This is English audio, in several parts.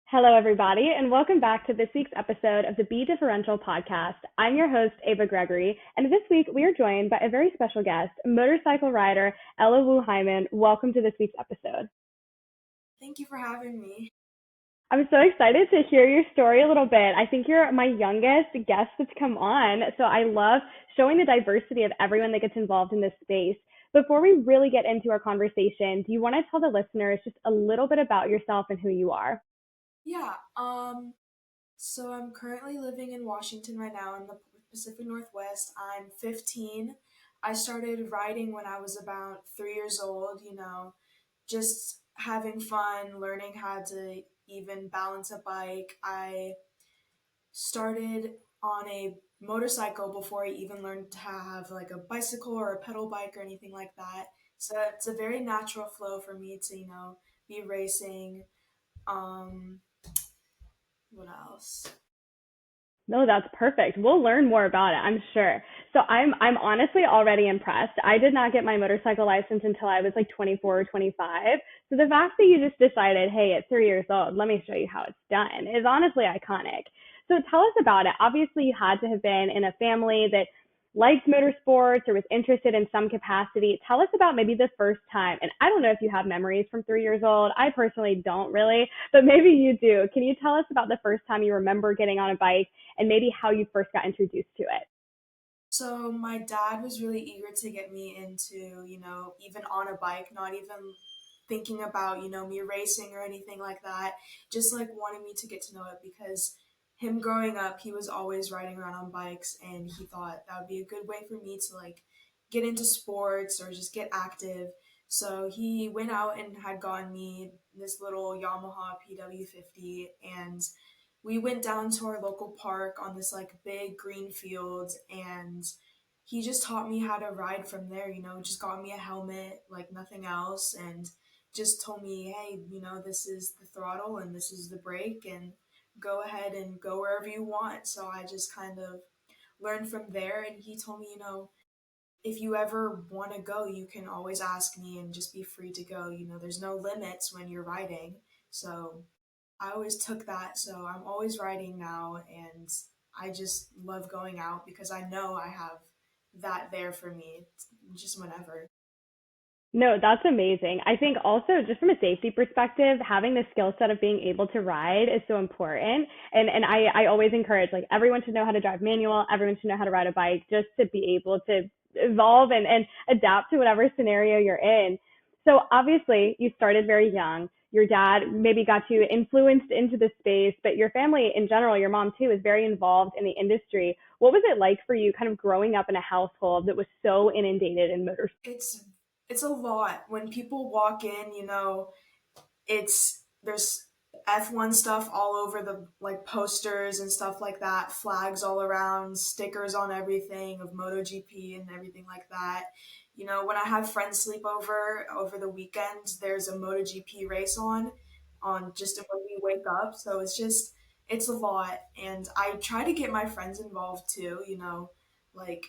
Hello, everybody, and welcome back to this week's episode of the BeDifferential Podcast. I'm your host, Ava Gregory, and this week we are joined by a very special guest, motorcycle rider Ella Wu-Heilman. Welcome to this week's episode. Thank you for having me. I'm so excited to hear your story a little bit. I think you're my youngest guest that's come on, so I love showing the diversity of everyone that gets involved in this space. Before we really get into our conversation, do you want to tell the listeners just a little bit about yourself and who you are? Yeah, so I'm currently living in Washington right now in the Pacific Northwest. I'm 15. I started riding when I was about 3 years old, just having fun, learning how to even balance a bike. I started on a motorcycle before I even learned to have like a bicycle or a pedal bike or anything like that. So it's a very natural flow for me to, be racing. Um, what else? No, that's perfect. We'll learn more about it, I'm sure. So I'm honestly already impressed. I did not get my motorcycle license until I was like 24 or 25. So the fact that you just decided, hey, at 3 years old, let me show you how it's done is honestly iconic. So tell us about it. Obviously, you had to have been in a family that liked motorsports or was interested in some capacity. Tell us about maybe the first time. And I don't know if you have memories from 3 years old. I personally don't really, but maybe you do. Can you tell us about the first time you remember getting on a bike and maybe how you first got introduced to it? So my dad was really eager to get me into, even on a bike, not even thinking about, me racing or anything like that. Just like wanting me to get to know it because him growing up, he was always riding around on bikes and he thought that would be a good way for me to like get into sports or just get active. So he went out and had gotten me this little Yamaha PW50 and we went down to our local park on this like big green field and he just taught me how to ride from there, just got me a helmet like nothing else and just told me, hey, this is the throttle and this is the brake and go ahead and go wherever you want. So I just kind of learned from there and he told me, if you ever want to go, you can always ask me and just be free to go. There's no limits when you're riding. So I always took that, so I'm always writing now, and I just love going out because I know I have that there for me just whenever. No, that's amazing. I think also just from a safety perspective, having the skill set of being able to ride is so important. And I always encourage like everyone should know how to drive manual, everyone should know how to ride a bike just to be able to evolve and adapt to whatever scenario you're in. So obviously you started very young. Your dad maybe got you influenced into the space, but your family in general, your mom too, is very involved in the industry. What was it like for you kind of growing up in a household that was so inundated in motorsports? It's it's a lot when people walk in. There's F1 stuff all over the like posters and stuff like that, flags all around, stickers on everything of MotoGP and everything like that. When I have friends sleep over the weekends, there's a MotoGP race on just when we wake up. So it's a lot, and I try to get my friends involved too. Like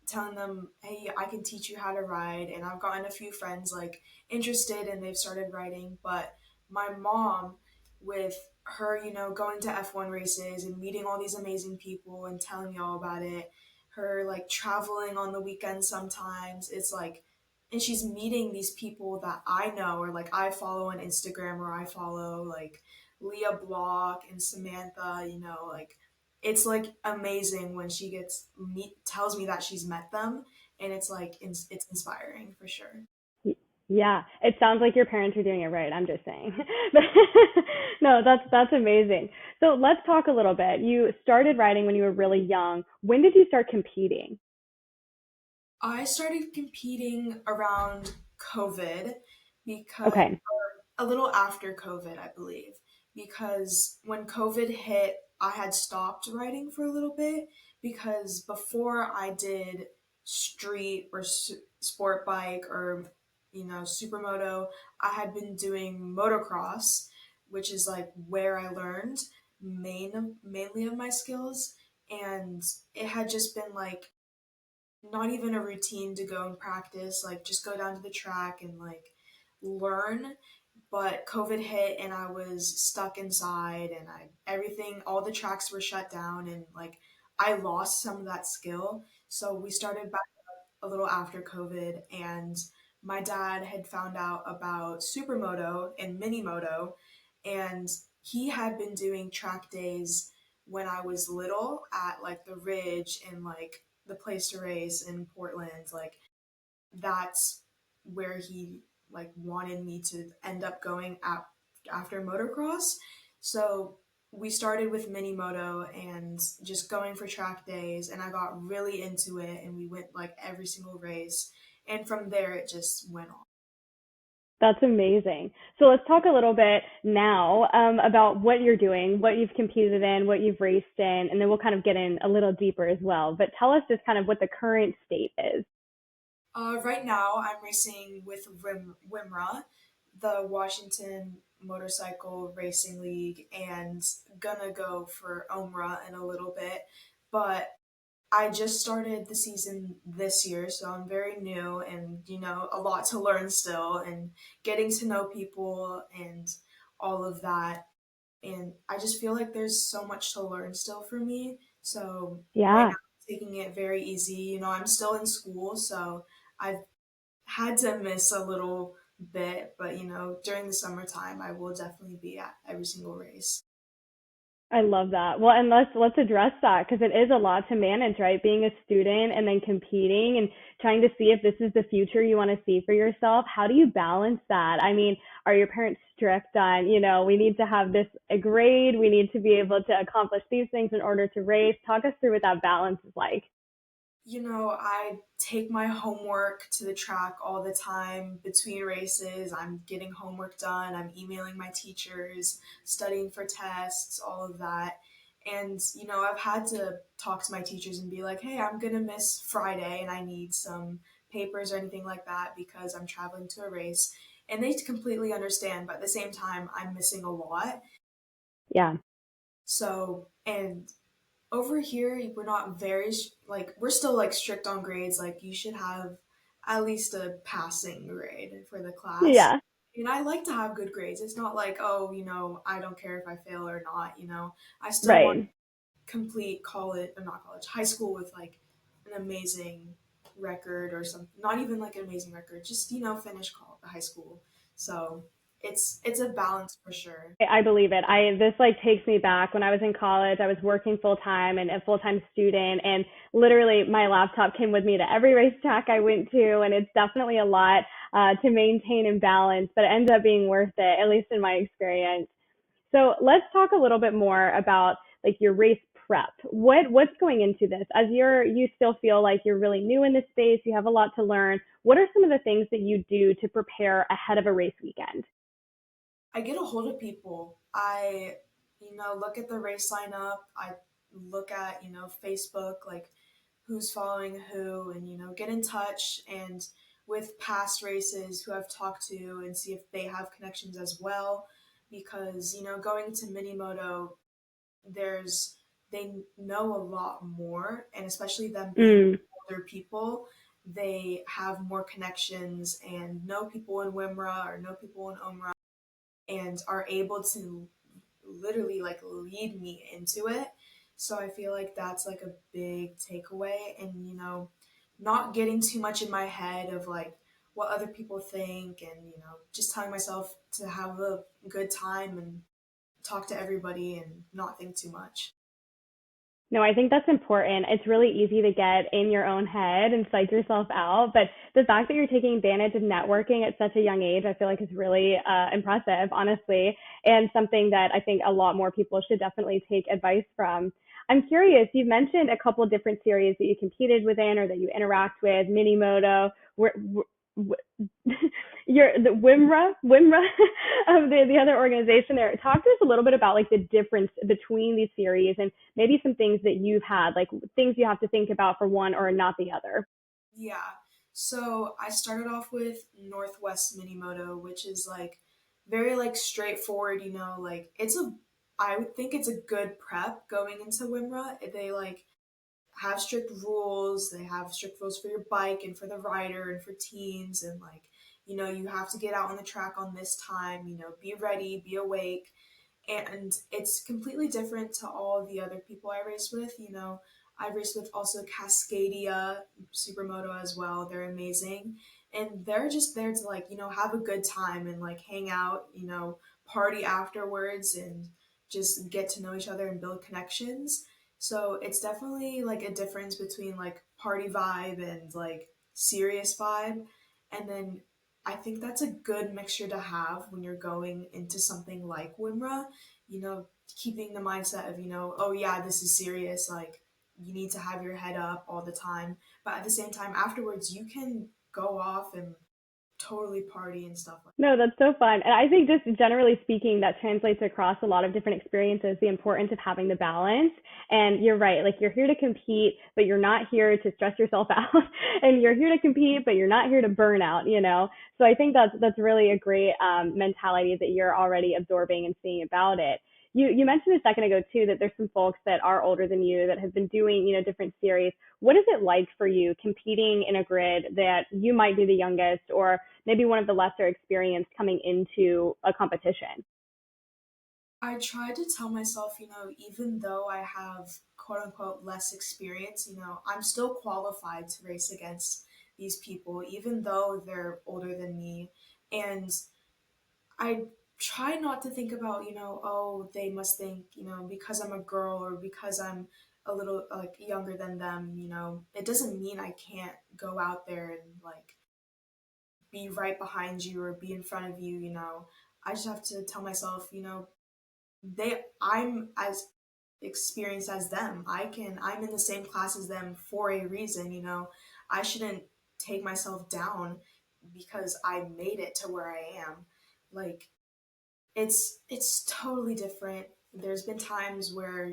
telling them, hey, I can teach you how to ride, and I've gotten a few friends like interested and they've started riding, but my mom with her, going to F1 races and meeting all these amazing people and telling me all about it. Her like traveling on the weekends sometimes. It's like, and she's meeting these people that I know or like I follow on Instagram or I follow like Leah Block and Samantha, like it's like amazing when she tells me that she's met them and it's like it's inspiring for sure. Yeah, it sounds like your parents are doing it right. I'm just saying. But no, that's amazing. So let's talk a little bit. You started riding when you were really young. When did you start competing? I started competing around COVID because Okay. a little after COVID, I believe, because when COVID hit, I had stopped writing for a little bit because before I did street or sport bike or supermoto, I had been doing motocross, which is like where I learned mainly of my skills, and it had just been like not even a routine to go and practice, like just go down to the track and like learn. but COVID hit and I was stuck inside and all the tracks were shut down and like I lost some of that skill. So we started back a little after COVID and my dad had found out about Supermoto and Mini Moto and he had been doing track days when I was little at like the Ridge and like the place to race in Portland. Like that's where he like wanted me to end up going after motocross. So we started with mini moto and just going for track days and I got really into it and we went like every single race and from there it just went on. That's amazing. So let's talk a little bit now about what you're doing, what you've competed in, what you've raced in, and then we'll kind of get in a little deeper as well. But tell us just kind of what the current state is. Right now I'm racing with WMRRA, the Washington Motorcycle Racing League, and gonna go for OMRA in a little bit. But I just started the season this year, so I'm very new and, a lot to learn still and getting to know people and all of that. And I just feel like there's so much to learn still for me. So right now, Yeah. I'm taking it very easy. I'm still in school, so I've had to miss a little bit, but, during the summertime, I will definitely be at every single race. I love that. Well, and let's address that because it is a lot to manage, right? Being a student and then competing and trying to see if this is the future you want to see for yourself. How do you balance that? I mean, are your parents strict on, we need to have this a grade, we need to be able to accomplish these things in order to race? Talk us through what that balance is like. I take my homework to the track all the time between races. I'm getting homework done. I'm emailing my teachers, studying for tests, all of that. And, I've had to talk to my teachers and be like, hey, I'm going to miss Friday and I need some papers or anything like that because I'm traveling to a race. And they completely understand, but at the same time, I'm missing a lot. Yeah. So, and over here we're not very like we're still like strict on grades, like you should have at least a passing grade for the class, Yeah. and I like to have good grades. It's not like, oh, I don't care if I fail or not. I still want Right. to complete college or not college, high school with like an amazing record or something, not even like an amazing record, just finish high school. So it's a balance for sure. I believe it. I This like takes me back when I was in college. I was working full time and a full time student, and literally my laptop came with me to every racetrack I went to, and it's definitely a lot to maintain and balance, but it ends up being worth it, at least in my experience. So let's talk a little bit more about like your race prep. What's going into this? As you still feel like you're really new in this space, you have a lot to learn. What are some of the things that you do to prepare ahead of a race weekend? I get a hold of people. I, look at the race lineup. I look at, Facebook, like who's following who, and, get in touch and with past races who I've talked to and see if they have connections as well. Because, going to Mini Moto, they know a lot more, and especially them being Mm, older people, they have more connections and know people in WMRA or know people in OMRA and are able to literally like lead me into it. So I feel like that's like a big takeaway, and not getting too much in my head of like what other people think, and just telling myself to have a good time and talk to everybody and not think too much. No, I think that's important. It's really easy to get in your own head and psych yourself out, but the fact that you're taking advantage of networking at such a young age, I feel like is really impressive, honestly, and something that I think a lot more people should definitely take advice from. I'm curious, you mentioned a couple of different series that you competed within or that you interact with, Mini Moto. You're the WMRRA of the other organization there. Talk to us a little bit about like the difference between these series and maybe some things that you've had, like things you have to think about for one or not the other. Yeah. So I started off with Northwest Mini Moto, which is like very like straightforward, like I would think it's a good prep going into WMRA. They like have strict rules. They have strict rules for your bike and for the rider and for teams, and like you have to get out on the track on this time, be ready, be awake. And it's completely different to all the other people I race with. I race with also Cascadia Supermoto as well. They're amazing. And they're just there to like, have a good time and like hang out, party afterwards and just get to know each other and build connections. So it's definitely like a difference between like party vibe and like serious vibe. And then I think that's a good mixture to have when you're going into something like WMRRA, keeping the mindset of, oh yeah, this is serious. Like you need to have your head up all the time. But at the same time, afterwards, you can go off and totally party and stuff like No, that's so fun. And I think just generally speaking, that translates across a lot of different experiences, the importance of having the balance. And you're right, like you're here to compete, but you're not here to stress yourself out. And you're here to compete, but you're not here to burn out. So I think that's really a great mentality that you're already absorbing and seeing about it. You mentioned a second ago too that there's some folks that are older than you that have been doing, different series. What is it like for you competing in a grid that you might be the youngest or maybe one of the lesser experienced coming into a competition? I try to tell myself, even though I have quote unquote less experience, I'm still qualified to race against these people, even though they're older than me. And I try not to think about, oh, they must think, because I'm a girl or because I'm a little like younger than them, it doesn't mean I can't go out there and like be right behind you or be in front of you. I just have to tell myself, I'm as experienced as them. I'm in the same class as them for a reason. I shouldn't take myself down because I made it to where I am. Like it's totally different. There's been times where,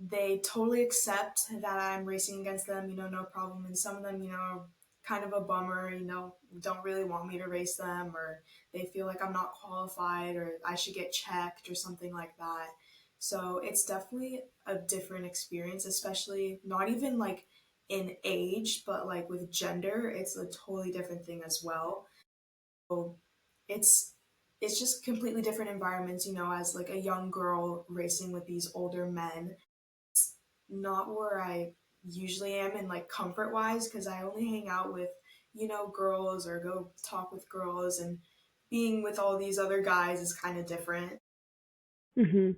they totally accept that I'm racing against them, no problem. And some of them, are kind of a bummer, don't really want me to race them, or they feel like I'm not qualified or I should get checked or something like that. So it's definitely a different experience, especially not even like in age, but like with gender, it's a totally different thing as well. So it's it's just completely different environments, as like a young girl racing with these older men. Not where I usually am in like comfort wise because I only hang out with, girls or go talk with girls, and being with all these other guys is kind of different. Hmm.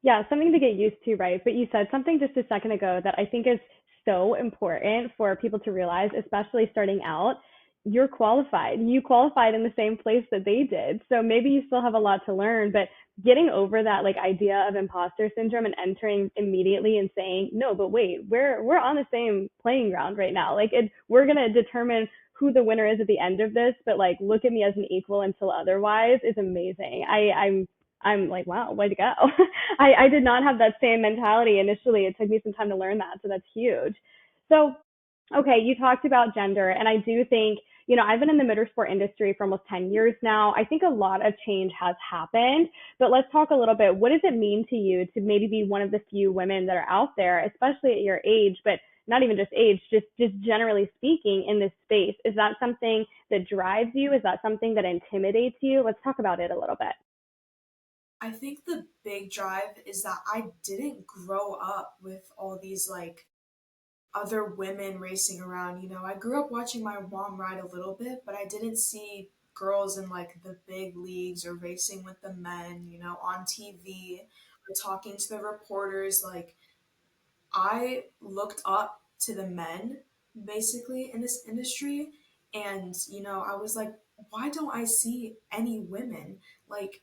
Yeah, something to get used to, right? But you said something just a second ago that I think is so important for people to realize, especially starting out. You're qualified. You qualified in the same place that they did. So maybe you still have a lot to learn, but getting over that like idea of imposter syndrome and entering immediately and saying, "No, but wait, we're on the same playing ground right now. Like we're going to determine who the winner is at the end of this, but like look at me as an equal until otherwise," is amazing. I'm like, wow, way to go. I did not have that same mentality initially. It took me some time to learn that. So that's huge. So, okay, you talked about gender. And I do think, I've been in the motorsport industry for almost 10 years now. I think a lot of change has happened. But let's talk a little bit. What does it mean to you to maybe be one of the few women that are out there, especially at your age, but not even just age, just generally speaking in this space? Is that something that drives you? Is that something that intimidates you? Let's talk about it a little bit. I think the big drive is that I didn't grow up with all these like other women racing around. I grew up watching my mom ride a little bit, but I didn't see girls in like the big leagues or racing with the men, on TV or talking to the reporters. Like I looked up to the men basically in this industry, and I was like, why don't I see any women? Like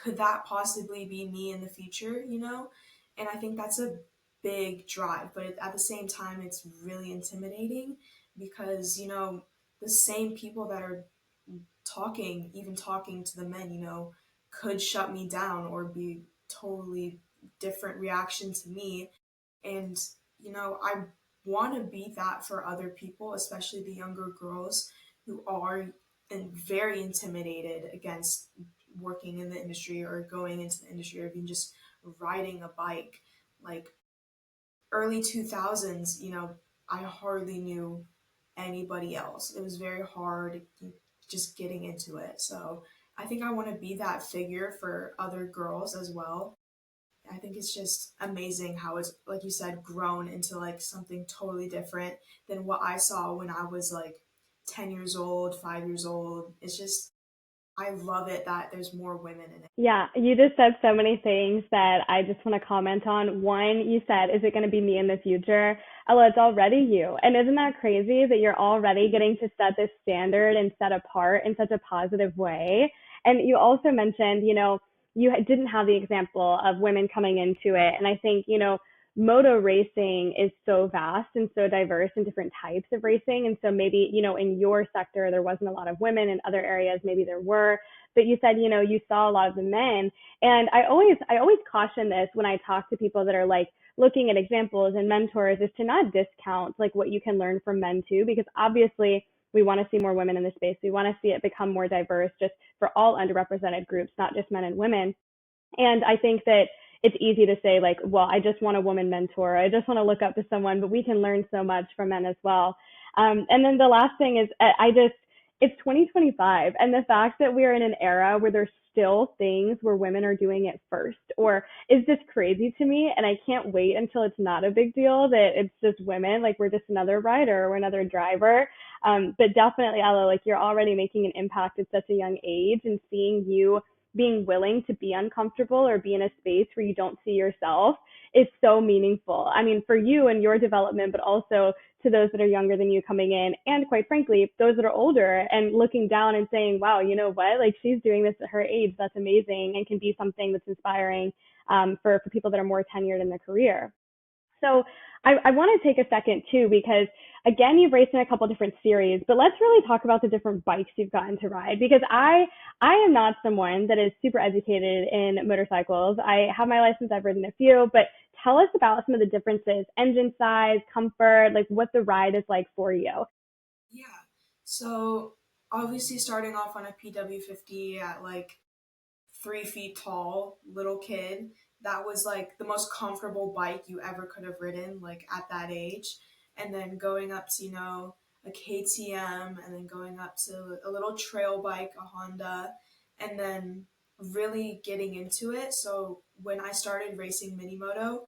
could that possibly be me in the future? And I think that's a big drive, but at the same time, it's really intimidating because, the same people that are even talking to the men, could shut me down or be totally different reaction to me. And, I want to be that for other people, especially the younger girls who are very intimidated against working in the industry or going into the industry or even just riding a bike. Like early 2000s, I hardly knew anybody else. It was very hard just getting into it. So I think I want to be that figure for other girls as well. I think it's just amazing how it's, like you said, grown into like something totally different than what I saw when I was like 10 years old, 5 years old. It's just, I love it that there's more women in it. Yeah, you just said so many things that I just want to comment on. One, you said, is it going to be me in the future? Ella, it's already you. And isn't that crazy that you're already getting to set this standard and set apart in such a positive way? And you also mentioned, you didn't have the example of women coming into it. And I think, moto racing is so vast and so diverse in different types of racing. And so maybe, in your sector, there wasn't a lot of women. In other areas, maybe there were. But you said, you saw a lot of the men. And I always caution this when I talk to people that are like looking at examples and mentors, is to not discount like what you can learn from men too, because obviously we want to see more women in the space. We want to see it become more diverse just for all underrepresented groups, not just men and women. And I think that it's easy to say like, well, I just want a woman mentor. I just want to look up to someone, but we can learn so much from men as well. And then the last thing is it's 2025. And the fact that we are in an era where there's still things where women are doing it first or is just crazy to me. And I can't wait until it's not a big deal that it's just women, like we're just another rider or another driver. But definitely, Ella, like you're already making an impact at such a young age, and seeing you being willing to be uncomfortable or be in a space where you don't see yourself is so meaningful. I mean, for you and your development, but also to those that are younger than you coming in, and quite frankly, those that are older and looking down and saying, wow, you know what, like she's doing this at her age, that's amazing, and can be something that's inspiring for people that are more tenured in their career. So I want to take a second too, because again, you've raced in a couple different series, but let's really talk about the different bikes you've gotten to ride, because I am not someone that is super educated in motorcycles. I have my license, I've ridden a few, but tell us about some of the differences, engine size, comfort, like what the ride is like for you. Yeah. So obviously starting off on a PW50 at like 3 feet tall, little kid, that was like the most comfortable bike you ever could have ridden, like at that age. And then going up to, a KTM, and then going up to a little trail bike, a Honda, and then really getting into it. So when I started racing mini moto,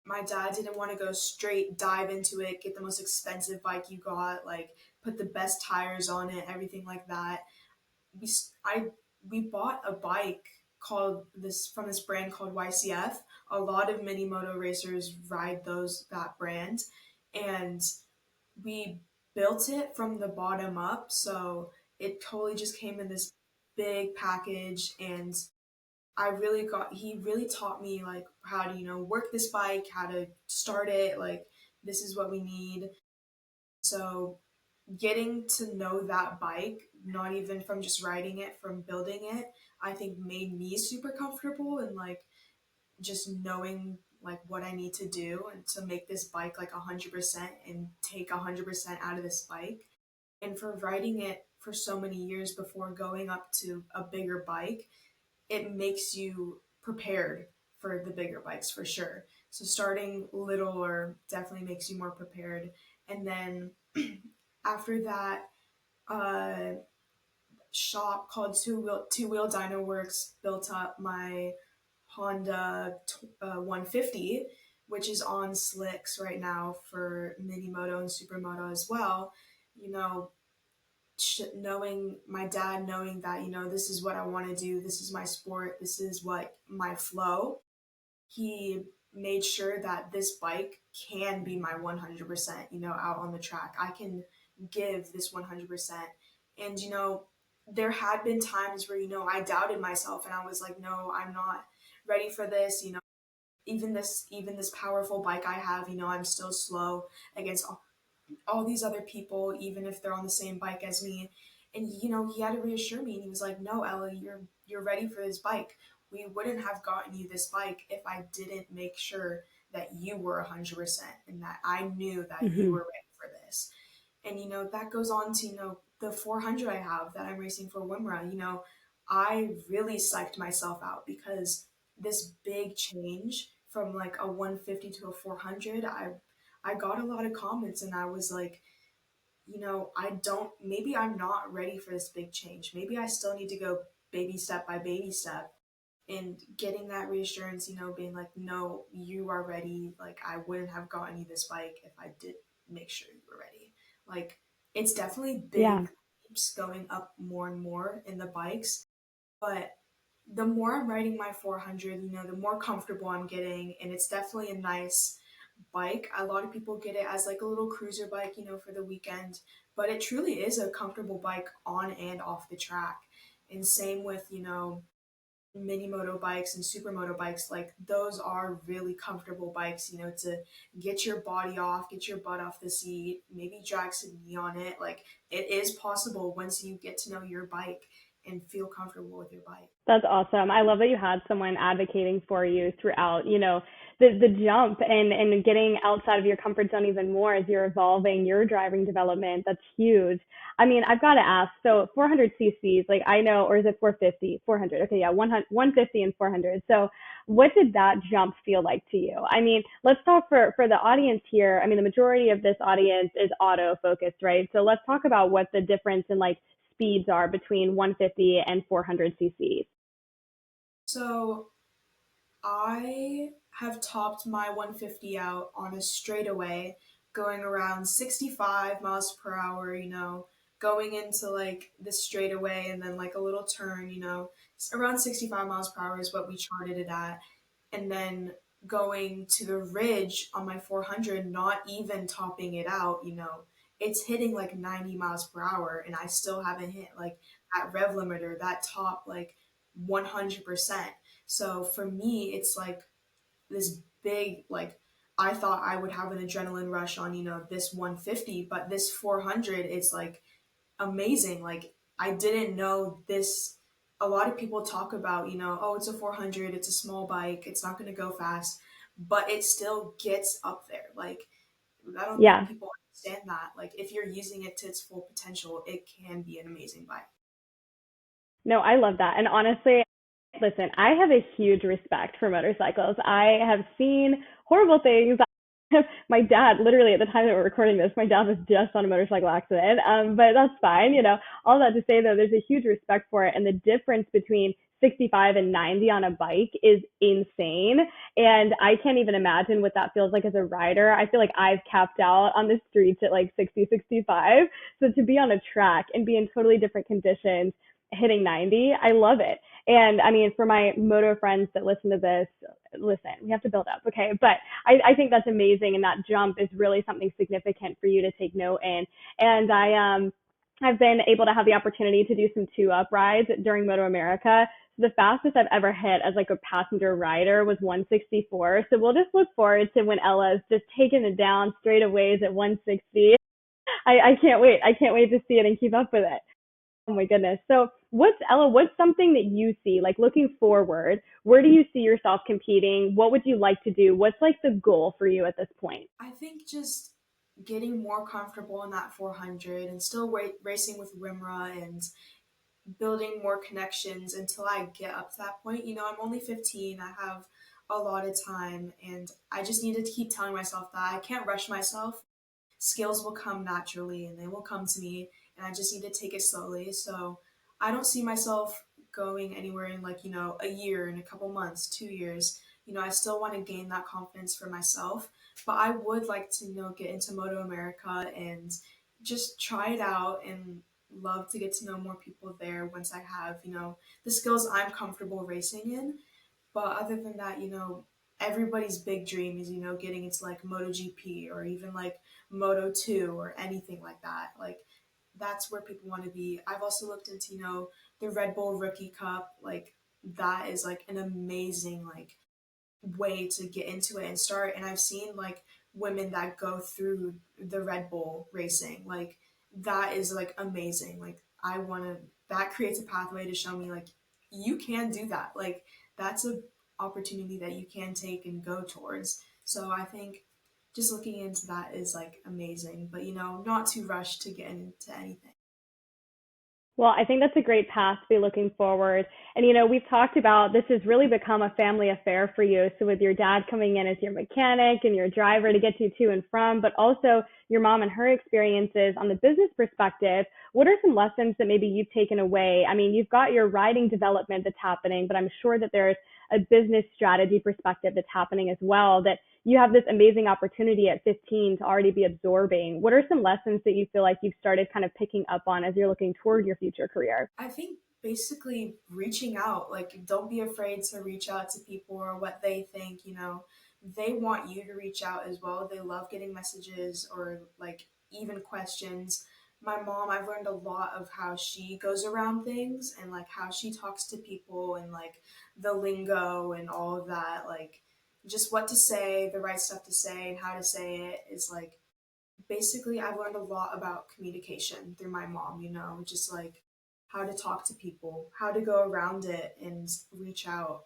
my dad didn't want to go straight dive into it, get the most expensive bike you got, like put the best tires on it, everything like that. we I we bought a bike called this from this brand called YCF. A lot of mini moto racers ride that brand, and we built it from the bottom up. So it totally just came in this big package, and he really taught me like how to work this bike, how to start it, like this is what we need. So getting to know that bike, not even from just riding it, from building it, I think made me super comfortable, and like just knowing like what I need to do and to make this bike like 100% and take 100% out of this bike. And for riding it for so many years before going up to a bigger bike, it makes you prepared for the bigger bikes for sure. So starting littler definitely makes you more prepared. And then after that, uh, shop called Two Wheel Dyno Works built up my Honda 150, which is on slicks right now for mini moto and supermoto as well. You know, knowing my dad, knowing that this is what I want to do, this is my sport, this is what my flow. He made sure that this bike can be my 100%, out on the track. I can give this 100%. And, there had been times where, I doubted myself and I was like, no, I'm not ready for this. Even this powerful bike I have, I'm still slow against all these other people, even if they're on the same bike as me. And he had to reassure me, and he was like, "No, Ella, you're ready for this bike. We wouldn't have gotten you this bike if I didn't make sure that you were 100% and that I knew that you Mm-hmm. were ready for this." And that goes on to the 400 I have that I'm racing for WMRRA. I really psyched myself out because this big change from like a 150 to a 400, I got a lot of comments, and I was like, maybe I'm not ready for this big change. Maybe I still need to go baby step by baby step, and getting that reassurance, being like, no, you are ready. Like, I wouldn't have gotten you this bike if I did make sure you were ready. Like, it's definitely Yeah. big leaps going up more and more in the bikes, but the more I'm riding my 400, the more comfortable I'm getting, and it's definitely a nice bike. A lot of people get it as like a little cruiser bike, for the weekend, but it truly is a comfortable bike on and off the track. And same with, mini moto bikes and supermoto bikes. Like, those are really comfortable bikes, to get your body off, get your butt off the seat, maybe drag some knee on it. Like, it is possible once you get to know your bike and feel comfortable with your bike. That's awesome. I love that you had someone advocating for you throughout, the jump and getting outside of your comfort zone even more as you're evolving your driving development. That's huge. I mean, I've got to ask, so 400 cc's, like I know, or is it 450? 400. Okay, yeah, 100, 150 and 400. So what did that jump feel like to you? I mean, let's talk for the audience here. I mean, the majority of this audience is auto focused, right? So let's talk about what the difference in like speeds are between 150 and 400 cc's. So I have topped my 150 out on a straightaway, going around 65 miles per hour, going into like the straightaway and then like a little turn, around 65 miles per hour is what we charted it at. And then going to the ridge on my 400, not even topping it out, it's hitting like 90 miles per hour, and I still haven't hit like that rev limiter, that top like 100%. So for me, it's like this big, like, I thought I would have an adrenaline rush on, this 150, but this 400, it's like amazing. Like, I didn't know this. A lot of people talk about, oh, it's a 400, it's a small bike, it's not going to go fast, but it still gets up there. Like, I don't think Yeah. people understand that. Like, if you're using it to its full potential, it can be an amazing bike. No, I love that. And honestly, listen, I have a huge respect for motorcycles. I have seen horrible things. My dad, literally at the time that we're recording this, my dad was just on a motorcycle accident. But that's fine. All that to say though, there's a huge respect for it. And the difference between 65 and 90 on a bike is insane. And I can't even imagine what that feels like as a rider. I feel like I've capped out on the streets at like 60, 65. So to be on a track and be in totally different conditions, hitting 90, I love it. And I mean, for my moto friends that listen to this, listen, we have to build up, okay? But I think that's amazing, and that jump is really something significant for you to take note in. And I've been able to have the opportunity to do some two-up rides during Moto America. So the fastest I've ever hit as like a passenger rider was 164. So we'll just look forward to when Ella's just taking it down straightaways at 160. I can't wait. I can't wait to see it and keep up with it. Oh my goodness. So what's something that you see, like looking forward, where do you see yourself competing? What would you like to do? What's like the goal for you at this point? I think just getting more comfortable in that 400 and still racing with WMRRA and building more connections until I get up to that point. I'm only 15. I have a lot of time, and I just need to keep telling myself that I can't rush myself. Skills will come naturally and they will come to me, and I just need to take it slowly. So I don't see myself going anywhere in like, a year, in a couple months, 2 years. I still want to gain that confidence for myself, but I would like to, get into Moto America and just try it out, and love to get to know more people there once I have, the skills I'm comfortable racing in. But other than that, everybody's big dream is, getting into like MotoGP or even like Moto 2 or anything like that. Like, that's where people want to be. I've also looked into, the Red Bull Rookie Cup. Like, that is like an amazing like way to get into it and start. And I've seen like women that go through the Red Bull racing. Like, that is like amazing. Like, that creates a pathway to show me like you can do that. Like, that's a opportunity that you can take and go towards. So I think just looking into that is like amazing, but not too rushed to get into anything. Well, I think that's a great path to be looking forward. And, we've talked about this has really become a family affair for you. So, with your dad coming in as your mechanic and your driver to get you to and from, but also your mom and her experiences on the business perspective, what are some lessons that maybe you've taken away? I mean, you've got your riding development that's happening, but I'm sure that there's a business strategy perspective that's happening as well that you have this amazing opportunity at 15 to already be absorbing. What are some lessons that you feel like you've started kind of picking up on as you're looking toward your future career? I think basically reaching out, like don't be afraid to reach out to people or what they think, they want you to reach out as well. They love getting messages or like even questions. My mom, I've learned a lot of how she goes around things and like how she talks to people and like the lingo and all of that, like just what to say, the right stuff to say and how to say it is like basically I've learned a lot about communication through my mom, just like how to talk to people, how to go around it and reach out.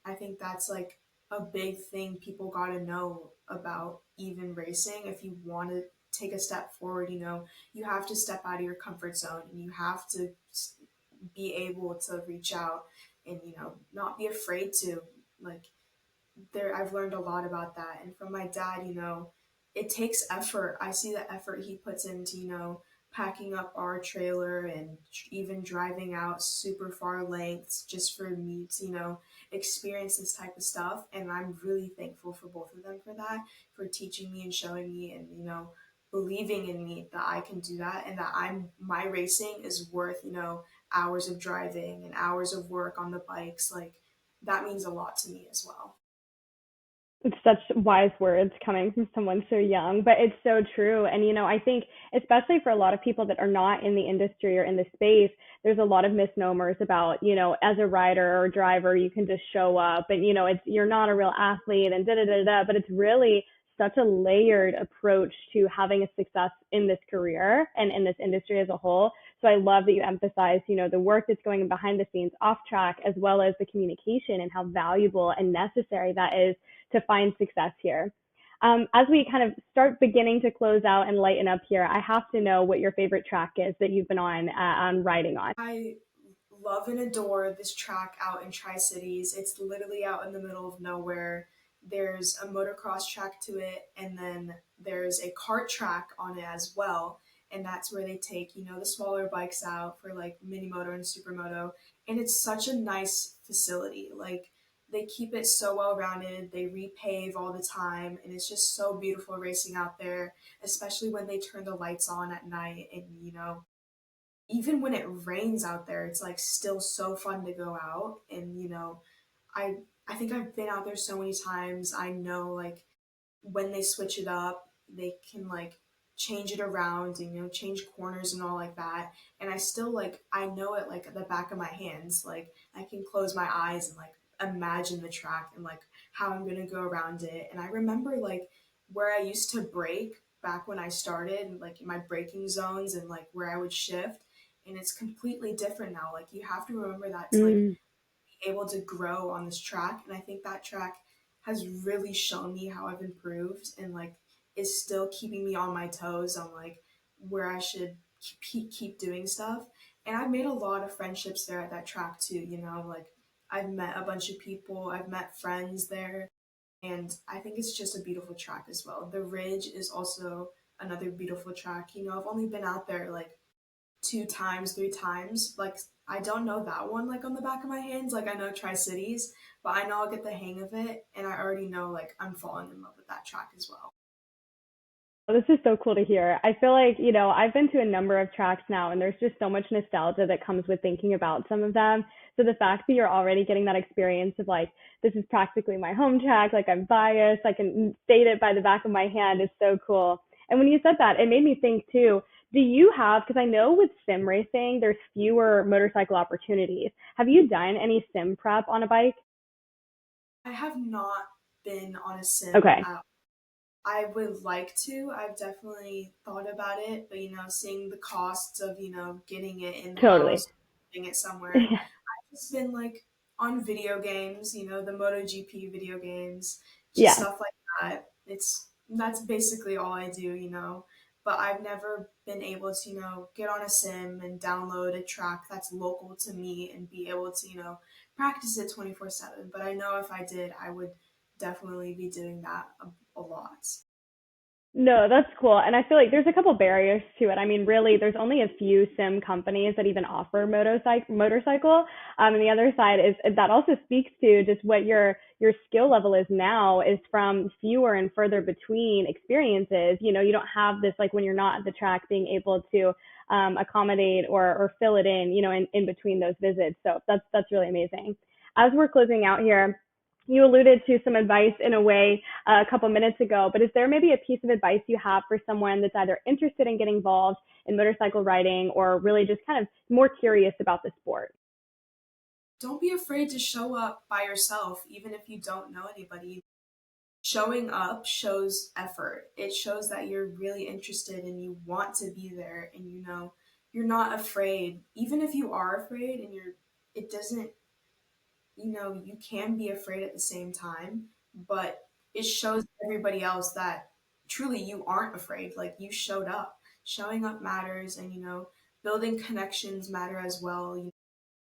I think that's like a big thing people got to know about even racing. If you want to take a step forward, you have to step out of your comfort zone and you have to be able to reach out and, not be afraid to like there I've learned a lot about that. And from my dad, it takes effort. I see the effort he puts into, packing up our trailer and even driving out super far lengths just for me to, experience this type of stuff. And I'm really thankful for both of them for that, for teaching me and showing me and, believing in me that I can do that and that my racing is worth, hours of driving and hours of work on the bikes. Like that means a lot to me as well. It's such wise words coming from someone so young, but it's so true. And, I think especially for a lot of people that are not in the industry or in the space, there's a lot of misnomers about, as a rider or driver, you can just show up and, you're not a real athlete and da da da da, but it's really such a layered approach to having a success in this career and in this industry as a whole. So I love that you emphasize, the work that's going behind the scenes off track, as well as the communication and how valuable and necessary that is to find success here. As we kind of start beginning to close out and lighten up here, I have to know what your favorite track is that you've been on riding on. I love and adore this track out in Tri Cities. It's literally out in the middle of nowhere. There's a motocross track to it, and then there's a kart track on it as well. And that's where they take, the smaller bikes out for like Mini Moto and Supermoto. And it's such a nice facility. Like they keep it so well rounded. They repave all the time, and it's just so beautiful racing out there, especially when they turn the lights on at night and even when it rains out there, it's like still so fun to go out. And I I think I've been out there so many times. I know like when they switch it up, they can like change it around and change corners and all like that. And I still like I know it like at the back of my hands. Like I can close my eyes and like imagine the track and like how I'm gonna go around it. And I remember like where I used to brake back when I started, like my braking zones and like where I would shift. And it's completely different now. Like you have to remember that to like Mm. be able to grow on this track. And I think that track has really shown me how I've improved and like is still keeping me on my toes on like where I should keep doing stuff. And I've made a lot of friendships there at that track too, like I've met a bunch of people, I've met friends there, and I think it's just a beautiful track as well. The Ridge is also another beautiful track. I've only been out there like two times, three times. Like I don't know that one like on the back of my hands. Like I know Tri Cities, but I know I'll get the hang of it, and I already know like I'm falling in love with that track as well. This is so cool to hear. I feel like, I've been to a number of tracks now, and there's just so much nostalgia that comes with thinking about some of them. So the fact that you're already getting that experience of like, this is practically my home track, like I'm biased, I can state it by the back of my hand is so cool. And when you said that, it made me think too, do you have, because I know with sim racing, there's fewer motorcycle opportunities. Have you done any sim prep on a bike? I have not been on a sim Okay, at I would like to. I've definitely thought about it, but seeing the costs of, getting it in the totally. house, getting it somewhere. I've just been like on video games, the MotoGP video games, just Yeah. stuff like that. That's basically all I do. but I've never been able to, get on a sim and download a track that's local to me and be able to, practice it 24/7. But I know if I did, I would definitely be doing that a lot. No, that's cool. And I feel like there's a couple barriers to it. I mean, really, there's only a few sim companies that even offer motorcycle. And the other side is that also speaks to just what your skill level is now is from fewer and further between experiences. You know, you don't have this like when you're not at the track being able to accommodate or fill it in, you know, in between those visits. So that's really amazing. As we're closing out here, you alluded to some advice in a way a couple minutes ago, but is there maybe a piece of advice you have for someone that's either interested in getting involved in motorcycle riding or really just kind of more curious about the sport? Don't be afraid to show up by yourself, even if you don't know anybody. Showing up shows effort. It shows that you're really interested and you want to be there, and you're not afraid. Even if you are afraid and it doesn't, you can be afraid at the same time, but it shows everybody else that truly you aren't afraid. Like, you showed up. Showing up matters, and building connections matter as well.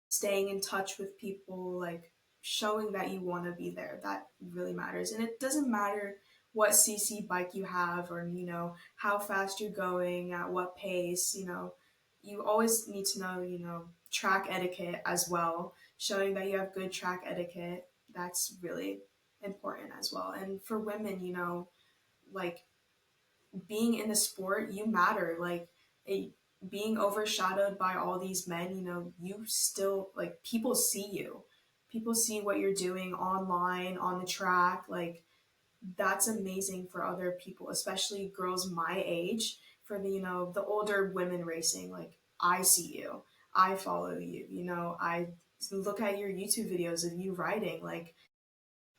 Staying in touch with people, like showing that you want to be there, that really matters. And it doesn't matter what CC bike you have, or how fast you're going, at what pace. You always need to know, track etiquette as well. Showing that you have good track etiquette, that's really important as well. And for women, like, being in the sport, you matter. Like, it, being overshadowed by all these men, you still, like, people see you. People see what you're doing online, on the track. Like, that's amazing for other people, especially girls my age. For the older women racing, like, I see you, I follow you. I look at your YouTube videos of you riding. Like,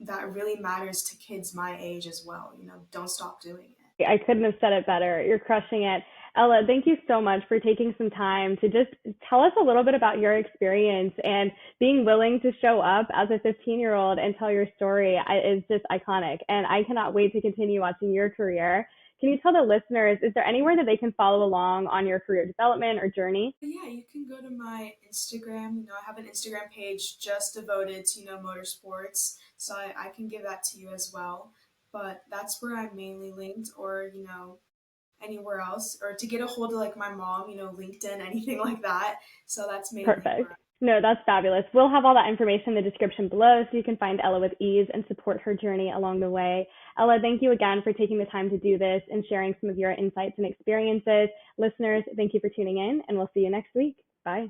that really matters to kids my age as well. Don't stop doing it. I couldn't have said it better. You're crushing it. Ella, thank you so much for taking some time to just tell us a little bit about your experience and being willing to show up as a 15-year-old and tell your story is just iconic. And I cannot wait to continue watching your career. Can you tell the listeners, is there anywhere that they can follow along on your career development or journey? Yeah, you can go to my Instagram. I have an Instagram page just devoted to, motorsports. So I can give that to you as well. But that's where I'm mainly linked, or, anywhere else. Or to get a hold of, like, my mom, LinkedIn, anything like that. So that's mainly Perfect. where No, that's fabulous. We'll have all that information in the description below so you can find Ella with ease and support her journey along the way. Ella, thank you again for taking the time to do this and sharing some of your insights and experiences. Listeners, thank you for tuning in, and we'll see you next week. Bye.